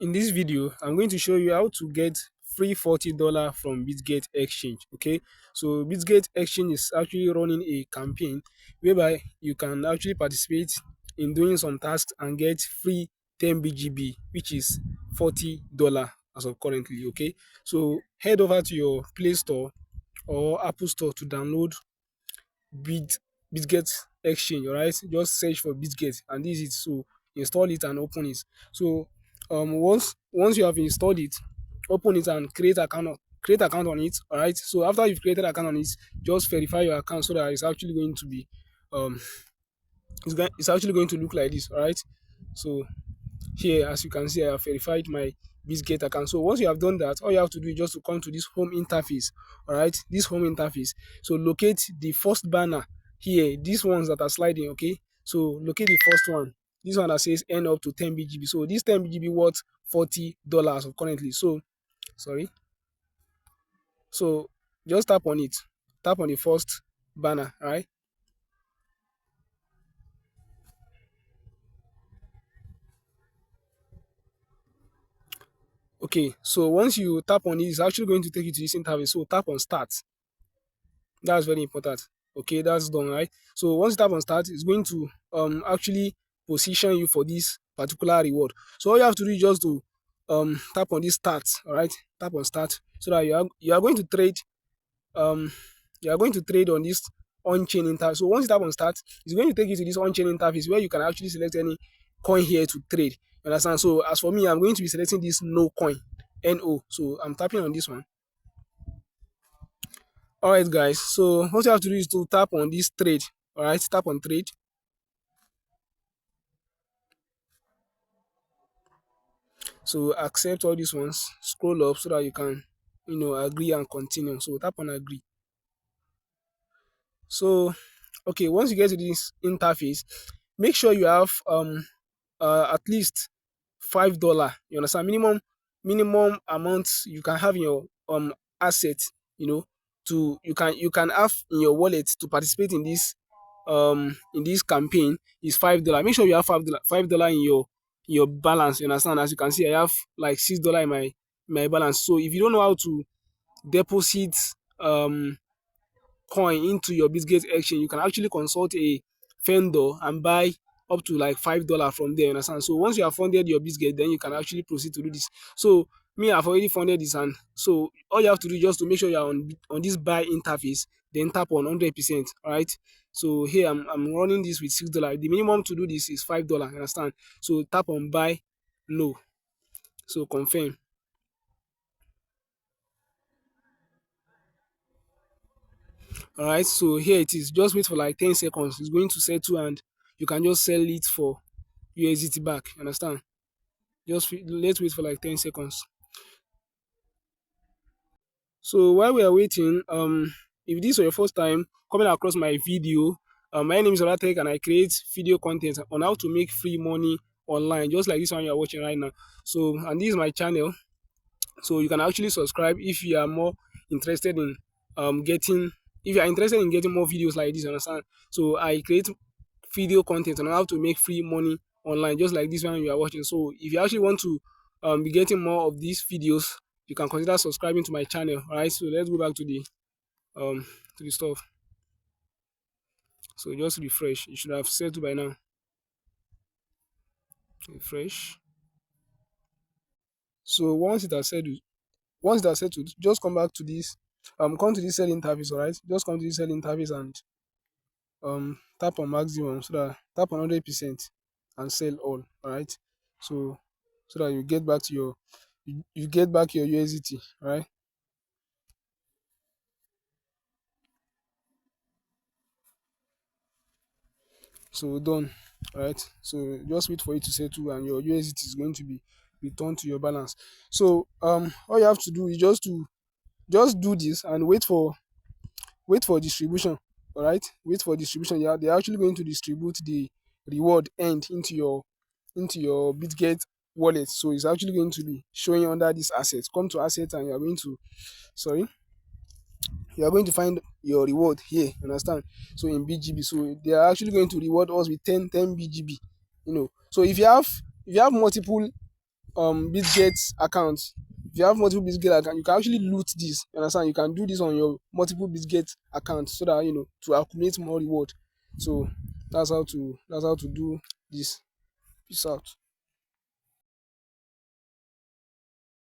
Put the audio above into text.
In this video, I'm going to show you how to get free $40 from Bitget Exchange. Okay, so Bitget Exchange is actually running a campaign whereby you can actually participate in doing some tasks and get free 10 BGB, which is $40 as of currently. Okay, so head over to your Play Store or Apple Store to download Bit Bitget Exchange. Alright, just search for Bitget and this is it. So install it and open it. So once you have installed it, open it and create account on it. Alright, so after you've created account on it, just verify your account so that it's actually going to be um it's actually going to look like this. Alright, so here, as you can see, I have verified my Bitget account. So once you have done that, all you have to do is just to come to this home interface. All right, this home interface. So locate the first banner here. These ones that are sliding. Okay, so locate the first one. This one that says earn up to 10 BGB. So this 10 BGB worth $40 currently. So sorry. So just tap on it. Tap on the first banner. Right. Okay. So once you tap on it, it's actually going to take you to this interface. So tap on start. That's very important. Okay, that's done, right? So once you tap on start, it's going to actually position you for this particular reward. So all you have to do is just to tap on this start, all right? Tap on start so that you are going to trade um on this on-chain interface. So once you tap on start, it's going to take you to this on-chain interface where you can actually select any coin here to trade. You understand? So as for me, I'm going to be selecting this no coin, NO. So I'm tapping on this one. All right, guys. So what you have to do is to tap on this trade. All right, tap on trade. So accept all these ones. Scroll up so that you can, agree and continue. So tap on agree. So, okay, once you get to this interface, make sure you have at least $5. You understand? Minimum amount you can have in your asset, you know, to you can have in your wallet to participate in this campaign is $5. Make sure you have $5 in your balance. You understand? As you can see, I have like $6 in my balance. So if you don't know how to deposit um coin into your Bitget exchange, you can actually consult a vendor and buy up to like $5 from there. You understand? So once you have funded your Bitget, then you can actually proceed to do this. So me, I've already funded this, and so all you have to do is just to make sure you're on this buy interface, then tap on 100%. All right. So here I'm running this with $6. The minimum to do this is $5. Understand? So tap on buy no. So confirm. All right. So here it is. Just wait for like 10 seconds. It's going to settle and you can just sell it for USDT back. Understand? Let's wait for like 10 seconds. So while we are waiting, if this is your first time coming across my video, my name is Olatek and I create video content on how to make free money online, just like this one you are watching right now. So, and this is my channel. So you can actually subscribe if you are more interested in getting if you are interested in getting more videos like this, understand? So I create video content on how to make free money online, just like this one you are watching. So if you actually want to be getting more of these videos, you can consider subscribing to my channel. All right, so let's go back to the stuff. So just refresh. You should have settled by now. Refresh. So once it has settled, just come back to this come to this sell interface. All right, just come to this sell interface and tap on maximum, so that tap on 100% and sell all. All right, so that you get back to you get back your USDT. All right. So done. All right, so just wait for it to settle and your USDT is going to be returned to your balance. So all you have to do is just do this and wait for distribution. All right, wait for distribution. Yeah, they're actually going to distribute the reward end into your Bitget wallet. So it's actually going to be showing under this asset. Come to asset and you are going to find your reward here. You understand? So in BGB, so they are actually going to reward us with 10 BGB. So if you have multiple Bitget account. If you have multiple Bitget account, you can actually loot this. You understand? You can do this on your multiple Bitget accounts so that to accumulate more reward. So that's how to do this. Peace out.